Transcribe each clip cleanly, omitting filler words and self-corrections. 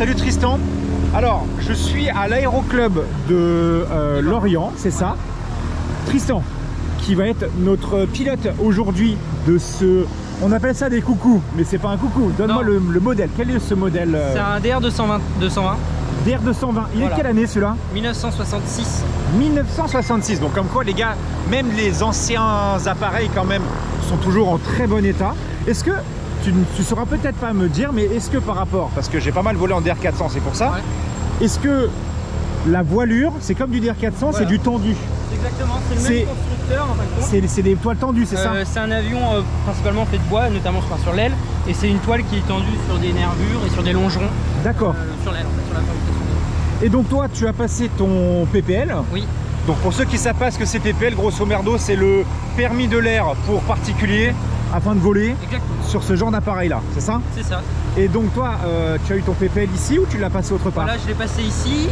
salut Tristan. Alors, je suis à l'aéroclub de Lorient, c'est ça. Tristan, qui va être notre pilote aujourd'hui de ce... On appelle ça des coucous, mais c'est pas un coucou. Donne-moi le modèle. Quel est ce modèle C'est un DR220. DR220. Il est de quelle année celui-là? 1966. 1966. Donc comme quoi les gars, même les anciens appareils quand même sont toujours en très bon état. Est-ce que tu sauras peut-être pas me dire, mais est-ce que par rapport, parce que j'ai pas mal volé en DR400, c'est pour ça. Ouais. Est-ce que la voilure, c'est comme du DR400, voilà. C'est du tendu? Exactement, c'est le même constructeur en fin de compte. C'est des toiles tendues, c'est ça? C'est un avion principalement fait de bois, notamment sur l'aile, et c'est une toile qui est tendue sur des nervures et sur des longerons. D'accord. Sur l'aile, en fait, sur la fabrication. Et donc toi, tu as passé ton PPL? Oui. Donc pour ceux qui savent pas ce que c'est PPL, grosso merdo, c'est le permis de l'air pour particuliers afin de voler. Exactement. Sur ce genre d'appareil là, c'est ça? C'est ça. Et donc toi, tu as eu ton PPL ici ou tu l'as passé autre part? Voilà, je l'ai passé ici.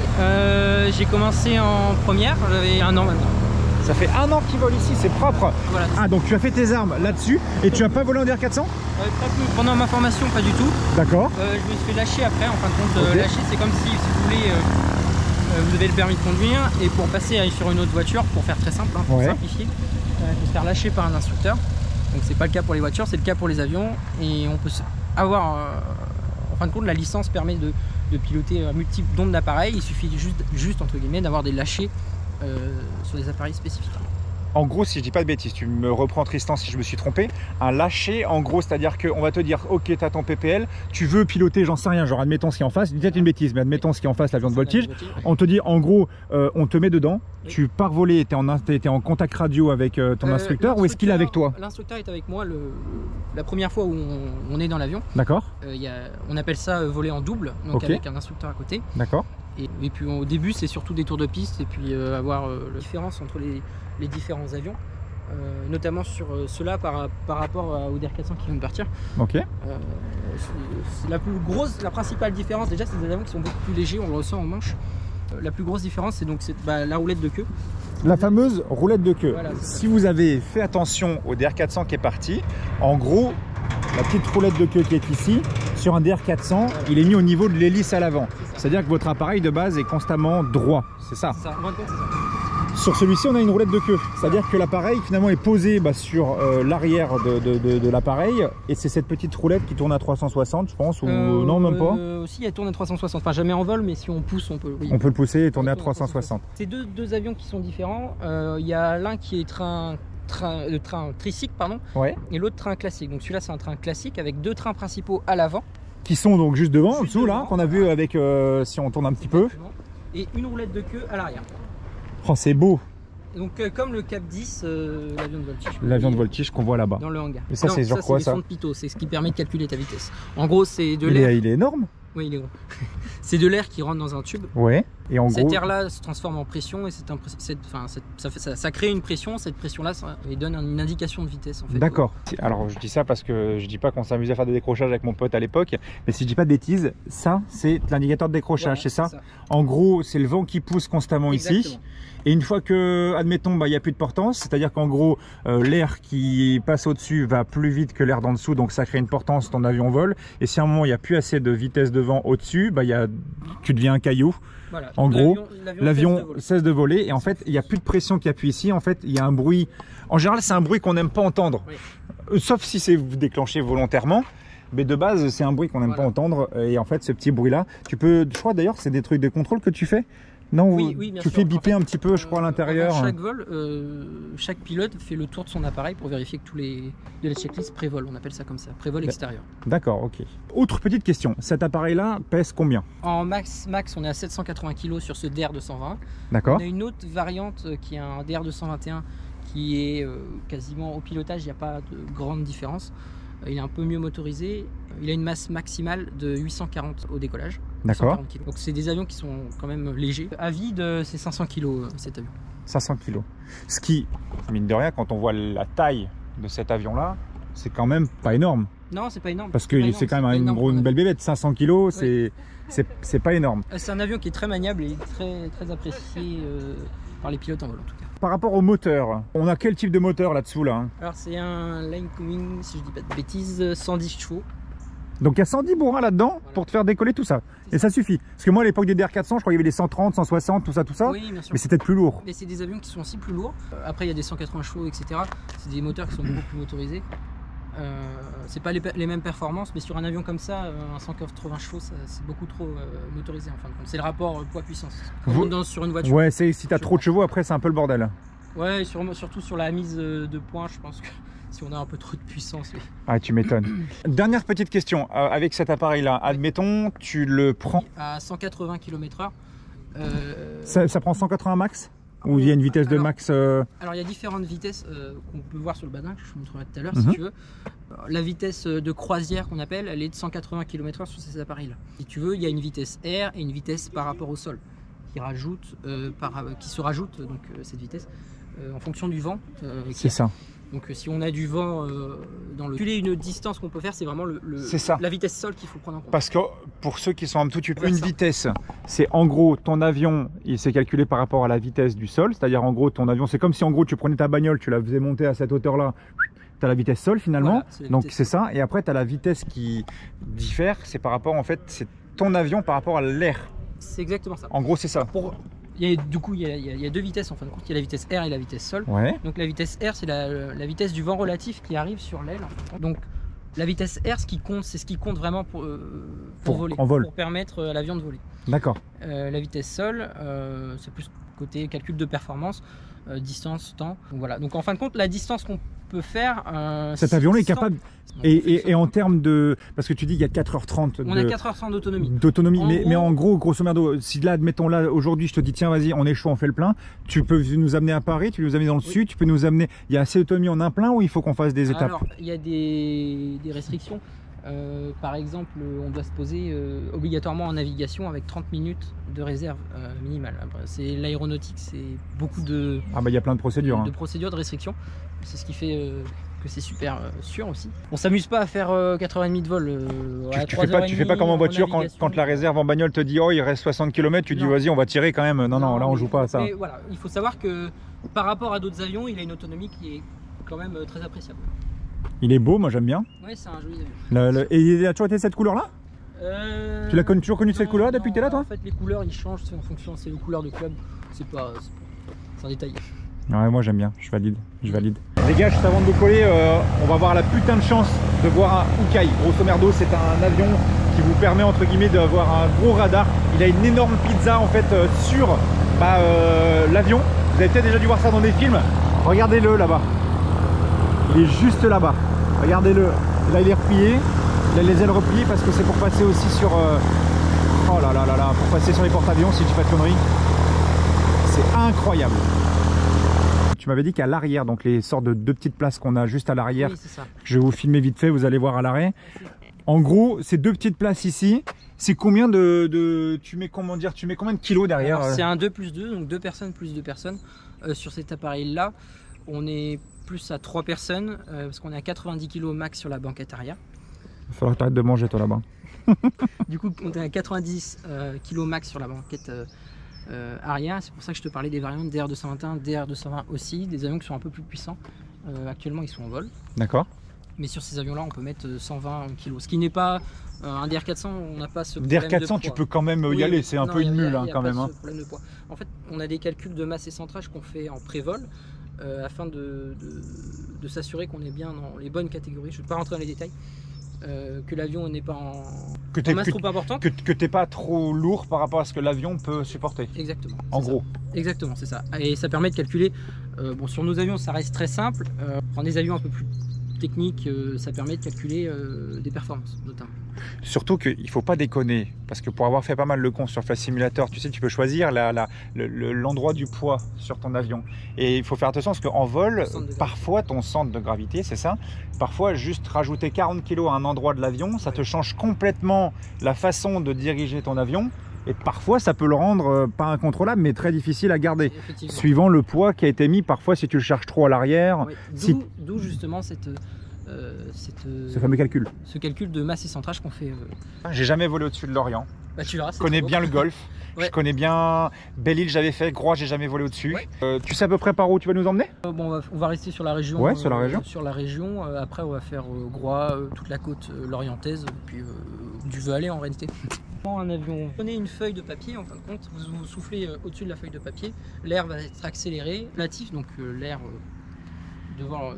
J'ai commencé en première, j'avais 1 an maintenant. Ça fait 1 an qu'il vole ici, c'est propre. Voilà. Ah, donc tu as fait tes armes là-dessus et tu n'as pas volé en DR400? Pendant ma formation, pas du tout. D'accord. Je me suis fait lâcher après, en fin de compte. Lâcher, c'est comme si vous voulez, vous avez le permis de conduire et pour passer sur une autre voiture, pour faire très simple, hein, pour simplifier, il faut se faire lâcher par un instructeur. Donc c'est pas le cas pour les voitures, c'est le cas pour les avions et on peut avoir, en fin de compte, la licence permet de piloter un multiple nombre d'appareils. Il suffit juste entre guillemets d'avoir des lâchers sur des appareils spécifiques. En gros, si je dis pas de bêtises, tu me reprends Tristan si je me suis trompé, un lâcher en gros, c'est-à-dire qu'on va te dire ok, tu as ton PPL, tu veux piloter, j'en sais rien, genre admettons ce qui est en face, peut-être une bêtise, mais admettons ce qui est en face, l'avion de voltige, on te dit en gros, on te met dedans, tu pars voler, tu es en contact radio avec ton instructeur ou est-ce qu'il est avec toi? L'instructeur est avec moi la première fois où on est dans l'avion. D'accord. On appelle ça voler en double, donc avec un instructeur à côté. D'accord. Et puis au début c'est surtout des tours de piste et puis avoir la différence entre les différents avions, notamment sur ceux-là par rapport au DR400 qui vient de partir. Ok. La principale différence déjà, c'est des avions qui sont beaucoup plus légers, on le ressent en manche. La plus grosse différence, c'est donc la roulette de queue. La fameuse roulette de queue. Voilà, si vous avez fait attention au DR400 qui est parti, en gros, la petite roulette de queue qui est ici, sur un DR400, il est mis au niveau de l'hélice à l'avant. C'est-à-dire que votre appareil de base est constamment droit, c'est ça? C'est ça. Sur celui-ci, on a une roulette de queue. C'est-à-dire que l'appareil finalement est posé sur l'arrière de l'appareil et c'est cette petite roulette qui tourne à 360, je pense, ou non, même pas? Si, elle tourne à 360. Enfin, jamais en vol, mais si on pousse, on peut. Oui. On peut le pousser et tourner à 360. C'est deux avions qui sont différents. Il y a l'un qui est train tricycle, pardon, et l'autre train classique. Donc celui-là, c'est un train classique avec 2 trains principaux à l'avant. Qui sont donc juste devant, en dessous, là, qu'on a vu avec, si on tourne un petit peu. Et une roulette de queue à l'arrière. Oh, c'est beau. Donc comme le Cap 10, l'avion de voltige. L'avion de voltige qu'on voit là-bas. Dans le hangar. Et ça, c'est genre quoi, ça? C'est le pitot, c'est ce qui permet de calculer ta vitesse. En gros, c'est de l'air. Il est énorme. Oui, il est gros. C'est de l'air qui rentre dans un tube. Ouais. Et en cet gros, air-là se transforme en pression et ça crée une pression. Cette pression-là, ça donne une indication de vitesse, en fait. D'accord. Alors, je dis ça parce que je dis pas qu'on s'amusait à faire des décrochages avec mon pote à l'époque, mais si je dis pas de bêtises, ça, c'est l'indicateur de décrochage, voilà, c'est ça? En gros, c'est le vent qui pousse constamment. Exactement. Ici. Et une fois que, admettons, il n'y a plus de portance, c'est-à-dire qu'en gros, l'air qui passe au-dessus va plus vite que l'air d'en dessous, donc ça crée une portance, ton avion vole. Et si à un moment, il n'y a plus assez de vitesse de vent au-dessus, tu deviens un caillou. Voilà. En gros, l'avion cesse de voler et en fait, il n'y a plus de pression qui appuie ici. En fait, il y a un bruit. En général, c'est un bruit qu'on n'aime pas entendre, sauf si c'est déclenché volontairement. Mais de base, c'est un bruit qu'on n'aime pas entendre. Et en fait, ce petit bruit-là, tu peux, je crois d'ailleurs, c'est des trucs de contrôle que tu fais. Non, oui, tu fais biper un petit peu, je crois, à l'intérieur. Chaque vol, chaque pilote fait le tour de son appareil pour vérifier que tous les checklists prévolent. On appelle ça comme ça, prévol extérieur. D'accord, ok. Autre petite question, cet appareil-là pèse combien? En max, on est à 780 kg sur ce DR220. D'accord. On a une autre variante qui est un DR221 qui est quasiment au pilotage, il n'y a pas de grande différence. Il est un peu mieux motorisé. Il a une masse maximale de 840 au décollage. D'accord. Donc c'est des avions qui sont quand même légers. À vide, c'est 500 kg cet avion. 500 kg. Ce qui, mine de rien, quand on voit la taille de cet avion-là, c'est quand même pas énorme. Non, c'est pas énorme. Parce que c'est quand même une belle bébête. 500 kg, c'est pas énorme. C'est un avion qui est très maniable et très apprécié par les pilotes en vol en tout cas. Par rapport au moteur, on a quel type de moteur là-dessous là? Alors c'est un Line Wing, si je dis pas de bêtises, 110 chevaux. Donc il y a 110 bourrins là-dedans pour te faire décoller tout ça. Et ça suffit. Parce que moi à l'époque des DR400, je crois qu'il y avait des 130, 160, tout ça. Oui, bien sûr. Mais c'est peut-être plus lourd. Mais c'est des avions qui sont aussi plus lourds. Après il y a des 180 chevaux, etc. C'est des moteurs qui sont beaucoup plus motorisés. C'est pas les mêmes performances, mais sur un avion comme ça, un 180 chevaux, c'est beaucoup trop motorisé en fin de compte. C'est le rapport poids-puissance. Sur une voiture. Ouais, si t'as trop de chevaux, après c'est un peu le bordel. Ouais, surtout sur la mise de points, je pense que si on a un peu trop de puissance. Oui. Ah, tu m'étonnes. Dernière petite question, avec cet appareil-là, admettons, tu le prends à 180 km/h. Ça prend 180 max? Ou il y a une vitesse de max Alors il y a différentes vitesses qu'on peut voir sur le badin, que je vous montrerai tout à l'heure si tu veux. La vitesse de croisière qu'on appelle, elle est de 180 km/h sur ces appareils-là. Si tu veux, il y a une vitesse R et une vitesse par rapport au sol qui se rajoute donc cette vitesse en fonction du vent. C'est ça. Donc si on a du vent dans le... Une distance qu'on peut faire, c'est vraiment la vitesse sol qu'il faut prendre en compte. Parce que pour ceux qui sont un tout petit peu... Une vitesse, c'est en gros ton avion, il s'est calculé par rapport à la vitesse du sol. C'est-à-dire en gros ton avion, c'est comme si en gros tu prenais ta bagnole, tu la faisais monter à cette hauteur-là. Tu as la vitesse sol finalement. Voilà, donc c'est ça. Et après tu as la vitesse qui diffère. C'est par rapport en fait, c'est ton avion par rapport à l'air. C'est exactement ça. En gros c'est ça. Du coup, il y a deux vitesses en fin de compte. Il y a la vitesse R et la vitesse sol. Ouais. Donc la vitesse R, c'est la vitesse du vent relatif qui arrive sur l'aile. Donc la vitesse R, ce qui compte, c'est ce qui compte vraiment pour voler, pour permettre à l'avion de voler. D'accord. La vitesse sol, c'est plus côté calcul de performance, distance, temps. Donc voilà. Donc en fin de compte, la distance qu'on peut faire... Cet avion est capable... Et en termes de... Parce que tu dis qu'il y a 4h30 On a 4h30 d'autonomie. Mais en gros, grosso merdo, si là, admettons là, aujourd'hui, je te dis, tiens, vas-y, on est chaud, on fait le plein, tu peux nous amener à Paris, tu peux nous amener dans le sud, tu peux nous amener... Il y a assez d'autonomie en un plein ou il faut qu'on fasse des étapes? Alors, il y a des restrictions. Par exemple, on doit se poser obligatoirement en navigation avec 30 minutes de réserve minimale. C'est l'aéronautique, c'est beaucoup de... Ah bah il y a plein de procédures. De procédures, de restrictions. C'est ce qui fait que c'est super sûr aussi. On s'amuse pas à faire 4h30 de vol. Tu fais pas comme en voiture quand la réserve en bagnole te dit oh il reste 60 km, tu dis vas-y on va tirer quand même. Non, là on joue pas à ça. Mais voilà, il faut savoir que par rapport à d'autres avions, il a une autonomie qui est quand même très appréciable. Il est beau, moi j'aime bien. Oui, c'est un joli avion. Et il a toujours été cette couleur là? Tu l'as toujours connu cette couleur depuis que tu es là toi? En fait les couleurs ils changent en fonction, c'est les couleurs de club, c'est un détail. Ouais, moi j'aime bien, je valide. Les gars, juste avant de décoller, on va avoir la putain de chance de voir un Hawkeye. Grosso merdo, c'est un avion qui vous permet entre guillemets d'avoir un gros radar. Il a une énorme pizza en fait sur l'avion. Vous avez peut-être déjà dû voir ça dans des films. Regardez-le là-bas. Il est juste là-bas. Regardez-le. Là il est replié. Il a les ailes repliées parce que c'est pour passer aussi sur... Oh là là là là, pour passer sur les porte-avions si je dis pas de conneries. C'est incroyable. Tu m'avais dit qu'à l'arrière, donc les sortes de deux petites places qu'on a juste à l'arrière, oui, je vais vous filmer vite fait, vous allez voir à l'arrêt. En gros, ces deux petites places ici, c'est combien tu mets combien de kilos derrière? C'est un 2+2, donc 2 personnes plus 2 personnes. Sur cet appareil-là, on est plus à 3 personnes, parce qu'on est à 90 kg max sur la banquette arrière. Il va falloir que tu arrêtes de manger toi là-bas. Du coup, on est à 90 kg max sur la banquette arrière. C'est pour ça que je te parlais des variantes DR221, DR220 aussi, des avions qui sont un peu plus puissants. Actuellement, ils sont en vol. D'accord. Mais sur ces avions-là, on peut mettre 120 kg. Ce qui n'est pas un DR400, on n'a pas ce problème DR400, de poids. Tu peux quand même y aller, c'est un peu une mule quand même. De poids. En fait, on a des calculs de masse et centrage qu'on fait en pré-vol afin de s'assurer qu'on est bien dans les bonnes catégories. Je ne vais pas rentrer dans les détails. Que l'avion n'est pas en masse trop importante. Que tu n'es pas trop lourd par rapport à ce que l'avion peut supporter. Exactement. En gros. Exactement, c'est ça. Et ça permet de calculer. Bon, sur nos avions, ça reste très simple. Prendre des avions un peu plus techniques, ça permet de calculer des performances, notamment. Surtout qu'il ne faut pas déconner, parce que pour avoir fait pas mal le con sur Flight Simulator, tu sais, tu peux choisir l'endroit du poids sur ton avion. Et il faut faire attention, parce qu'en vol, parfois ton centre de gravité, c'est ça, parfois juste rajouter 40 kg à un endroit de l'avion, ça te change complètement la façon de diriger ton avion. Et parfois ça peut le rendre pas incontrôlable mais très difficile à garder suivant le poids qui a été mis. Parfois si tu le charges trop à l'arrière, d'où justement cette ce fameux calcul. Ce calcul de masse et centrage qu'on fait. J'ai jamais volé au-dessus de Lorient. Bah, tu verras, je connais bien le golfe. Ouais. Je connais bien Belle-Île, j'avais fait. Groix, j'ai jamais volé au-dessus. Ouais. Tu sais à peu près par où tu vas nous emmener? Bon, on va rester sur la région. Ouais, sur la région. Sur la région. Après, on va faire Groix, toute la côte lorientaise, puis du Valais en réalité. Un avion, prenez une feuille de papier, en fin de compte, vous soufflez au-dessus de la feuille de papier, l'air va être accéléré, relatif, donc l'air devant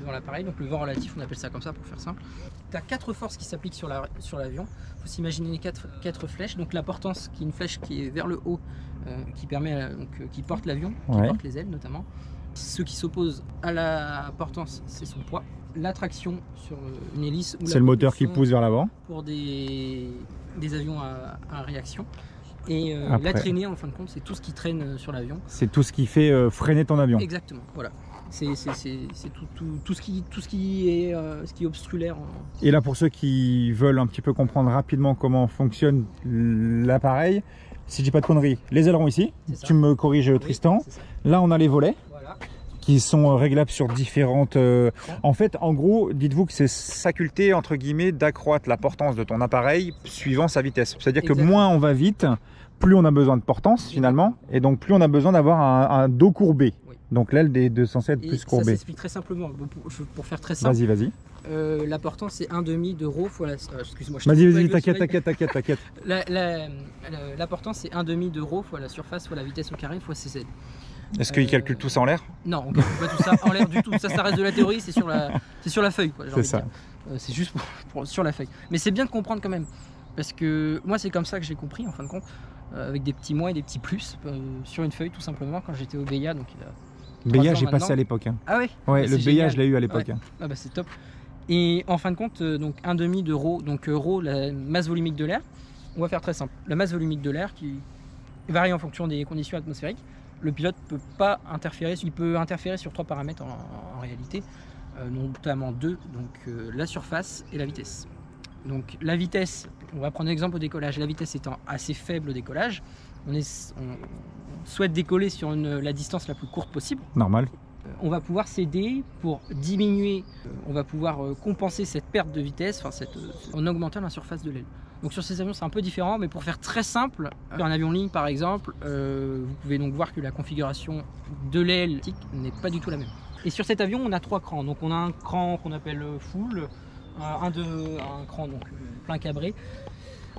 l'appareil, donc le vent relatif, on appelle ça comme ça pour faire simple. Tu as 4 forces qui s'appliquent sur l'avion, il faut s'imaginer 4 flèches, donc la portance qui est une flèche qui est vers le haut, qui porte l'avion, qui porte les ailes notamment. Ce qui s'oppose à la portance, c'est son poids. La traction sur une hélice. C'est le moteur qui pousse vers l'avant. Pour des avions à réaction. Et la traînée, en fin de compte, c'est tout ce qui traîne sur l'avion. C'est tout ce qui fait freiner ton avion. Exactement, voilà. C'est tout ce qui obstrue l'air. Et là, pour ceux qui veulent un petit peu comprendre rapidement comment fonctionne l'appareil, si je dis pas de conneries, les ailerons ici, tu me corriges, oui, Tristan. Là, on a les volets. Qui sont réglables sur différentes... En fait, en gros, dites-vous que c'est faculté, entre guillemets, d'accroître la portance de ton appareil suivant sa vitesse. C'est-à-dire que moins on va vite, plus on a besoin de portance, finalement, et donc plus on a besoin d'avoir un dos courbé. Oui. Donc l'aile est censée être plus courbée. Ça s'explique très simplement, pour faire très simple. Vas-y. La portance, c'est 1,5 d'euro fois la... excuse-moi. Vas-y, t'inquiète. La portance, c'est 1,5 d'euros fois la surface fois la vitesse au carré fois CZ. Est-ce qu'ils calculent tout ça en l'air? Non, on ne calcule pas tout ça en l'air du tout. Ça reste de la théorie, c'est sur la feuille. C'est ça. C'est juste sur la feuille. Mais c'est bien de comprendre quand même. Parce que moi, c'est comme ça que j'ai compris, en fin de compte, avec des petits moins et des petits plus, sur une feuille, tout simplement, quand j'étais au BIA. Donc BIA, j'ai passé à l'époque. Hein. Ah oui? Ouais, le BIA, je l'ai eu à l'époque. Ouais. Ah bah c'est top. Et en fin de compte, donc 1,5 d'euro, donc euro, la masse volumique de l'air. On va faire très simple. La masse volumique de l'air qui varie en fonction des conditions atmosphériques. Le pilote peut pas interférer, il peut interférer sur 3 paramètres en réalité, notamment 2, donc la surface et la vitesse. Donc la vitesse, on va prendre l'exemple au décollage, la vitesse étant assez faible au décollage, on souhaite décoller sur la distance la plus courte possible. Normal. On va pouvoir s'aider pour diminuer, on va pouvoir compenser cette perte de vitesse, en augmentant la surface de l'aile. Donc sur ces avions c'est un peu différent, mais pour faire très simple, un avion ligne par exemple, vous pouvez donc voir que la configuration de l'aile n'est pas du tout la même. Et sur cet avion on a 3 crans, donc on a un cran qu'on appelle full, un cran donc plein cabré,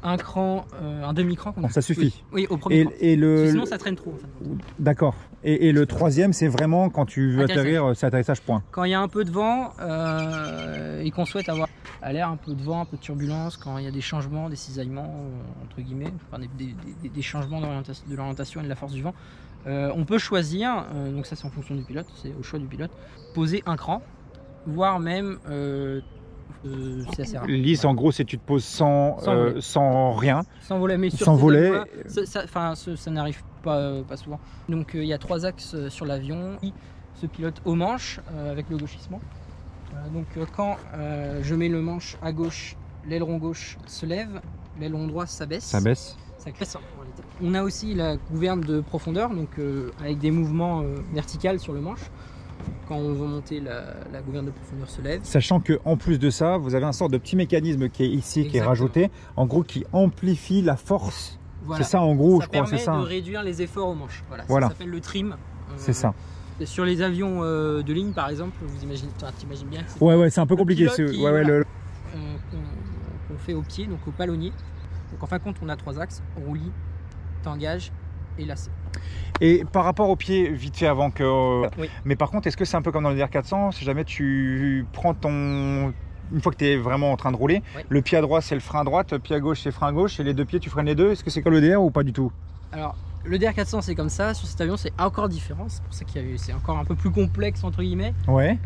un cran, un demi-cran. Ça suffit. Oui, au premier cran. Sinon ça traîne trop. En fait. D'accord. Et le troisième, c'est vraiment quand tu veux atterrir, c'est atterrissage point. Quand il y a un peu de vent et qu'on souhaite avoir à l'air un peu de vent, un peu de turbulence, quand il y a des changements, des cisaillements, entre guillemets, enfin des changements de l'orientation et de la force du vent, on peut choisir, donc ça c'est en fonction du pilote, c'est au choix du pilote, poser un cran, voire même... c'est assez rare. Lisse, en gros, c'est tu te poses sans rien. Sans volet, mais sans volet. Ça n'arrive pas souvent. Donc il y a 3 axes sur l'avion qui se pilotent au manche avec le gauchissement. Donc quand je mets le manche à gauche, l'aileron gauche se lève, l'aileron droit s'abaisse. Ça baisse en réalité. On a aussi la gouverne de profondeur, donc avec des mouvements verticaux sur le manche. Quand on veut monter, la gouverne de profondeur se lève. Sachant que en plus de ça, vous avez un sort de petit mécanisme qui est ici, qui est rajouté, en gros qui amplifie la force. Voilà. C'est ça en gros, je crois. Ça permet de réduire les efforts au manche. Voilà. Ça s'appelle le trim. C'est ça. Sur les avions de ligne par exemple, vous imaginez, t'imagines bien. Ouais, c'est un peu compliqué. Qu'on fait au pied, donc au palonnier. Donc en fin de compte, on a 3 axes, roulis, tangage et lacet. Et par rapport au pied, vite fait avant que... Oui. Mais par contre, est-ce que c'est un peu comme dans le DR400, si jamais tu prends ton... Une fois que tu es vraiment en train de rouler, oui. Le pied à droite c'est le frein à droite, le pied à gauche c'est le frein à gauche, et les 2 pieds tu freines les 2, est-ce que c'est comme le DR ou pas du tout? Alors, le DR400 c'est comme ça, sur cet avion c'est encore différent, c'est pour ça qu'il y a c'est encore un peu plus complexe entre guillemets. Ouais.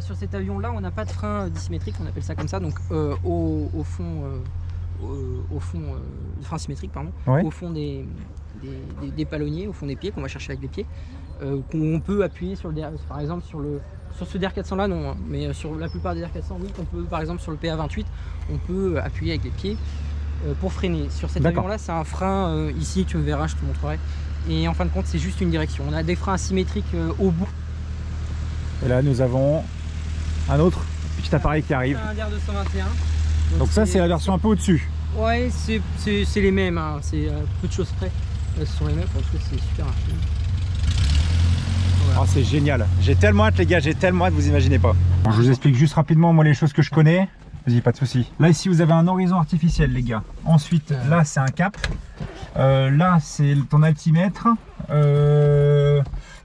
Sur cet avion là, on n'a pas de frein dissymétrique, on appelle ça comme ça, donc au fond, frein symétrique pardon, ouais. Au fond des palonniers, au fond des pieds qu'on va chercher avec les pieds, qu'on peut appuyer sur le DR, par exemple sur ce DR400 là non, mais sur la plupart des DR400 oui, on peut par exemple sur le PA28 on peut appuyer avec les pieds pour freiner. Sur cet avion là c'est un frein ici, tu me verras, je te montrerai, et en fin de compte c'est juste une direction, on a des freins asymétriques au bout. Et là nous avons un autre petit appareil qui arrive. Un DER 221. Donc ça, c'est la version un peu au-dessus. Ouais, c'est les mêmes, hein. C'est peu de choses près. Ce sont les mêmes parce que c'est super rapide. Voilà. Oh, c'est génial. J'ai tellement hâte les gars, j'ai tellement hâte, vous imaginez pas. Bon, je vous explique juste rapidement moi les choses que je connais. Vas-y, pas de souci. Là ici vous avez un horizon artificiel les gars. Ensuite là c'est un cap. Là c'est ton altimètre.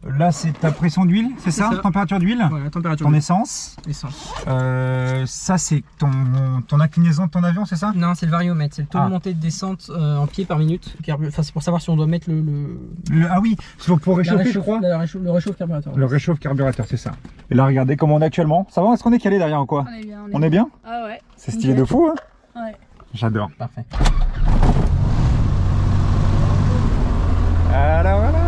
Là c'est ta pression d'huile, c'est ça, température d'huile. Voilà, température. Ton essence. Ça c'est ton inclinaison de ton avion, c'est ça? Non, c'est le variomètre, c'est le taux de montée de descente en pieds par minute. Enfin, c'est pour savoir si on doit mettre ah oui, c'est pour réchauffer, je crois. Le réchauffe carburateur. Le réchauffe carburateur, c'est ça. Et là regardez comment on est actuellement. Ça va, est-ce qu'on est calé derrière ou quoi? On est bien. On est bien? Ah ouais. C'est stylé de fou, hein? Ouais. J'adore. Parfait. Alors voilà.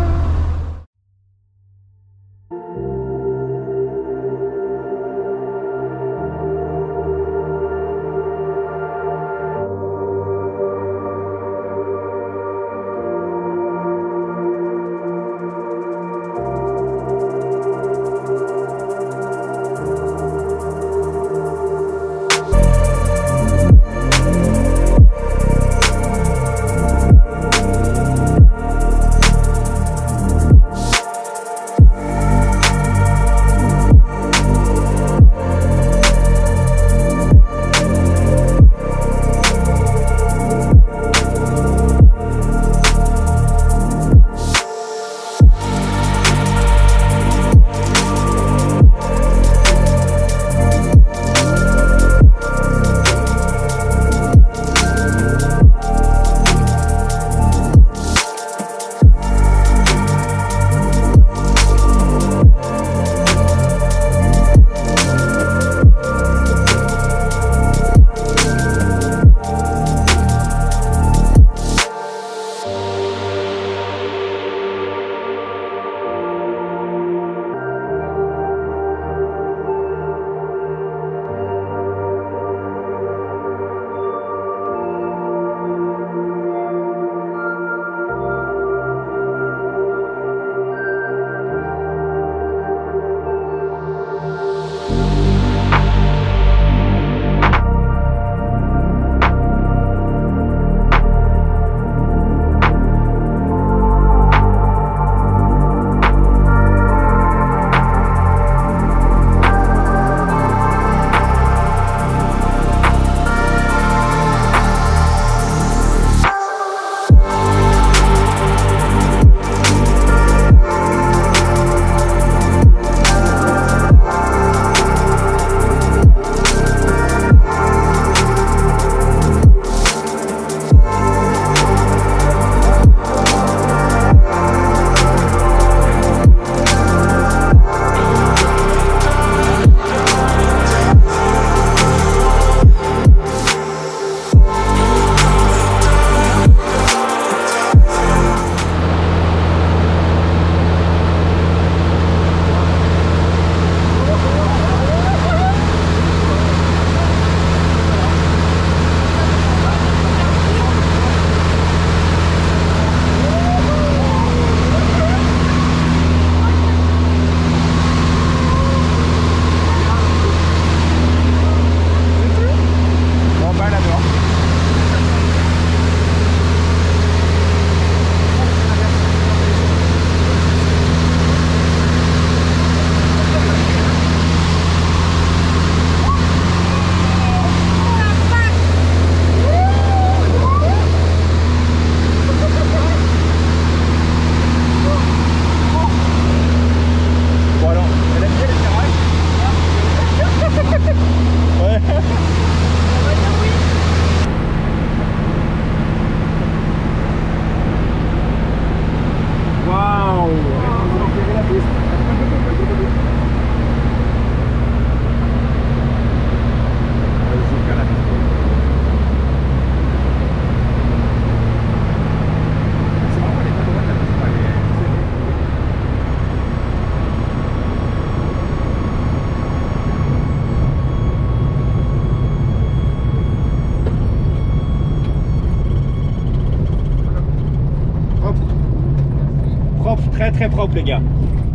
Très propre les gars,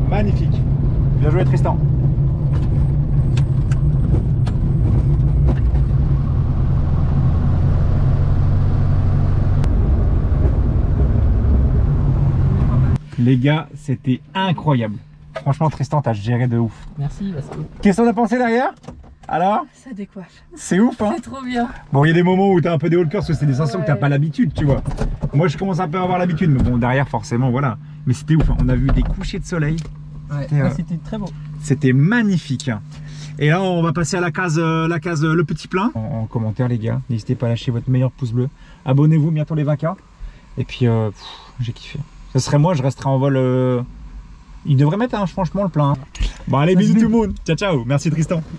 magnifique. Bien joué Tristan. Les gars, c'était incroyable. Franchement, Tristan, t'as géré de ouf. Merci, Vasco. Qu'est-ce qu'on a pensé derrière? Alors? Ça décoiffe. C'est ouf, hein? C'est trop bien. Bon, il y a des moments où t'as un peu des haut le cœur parce que c'est des sensations que t'as pas l'habitude, tu vois. Moi, je commence un peu à avoir l'habitude, mais bon, derrière, forcément, voilà. Mais c'était ouf, hein. On a vu des couchers de soleil. Ouais, c'était très beau. C'était magnifique. Et là, on va passer à la case le petit plein. En commentaire, les gars, n'hésitez pas à lâcher votre meilleur pouce bleu. Abonnez-vous, bientôt les 20K. Et puis, j'ai kiffé. Ce serait moi, je resterai en vol. Il devrait mettre, hein, franchement, le plein. Bon, allez, bisous tout le monde. Ciao, ciao. Merci, Tristan.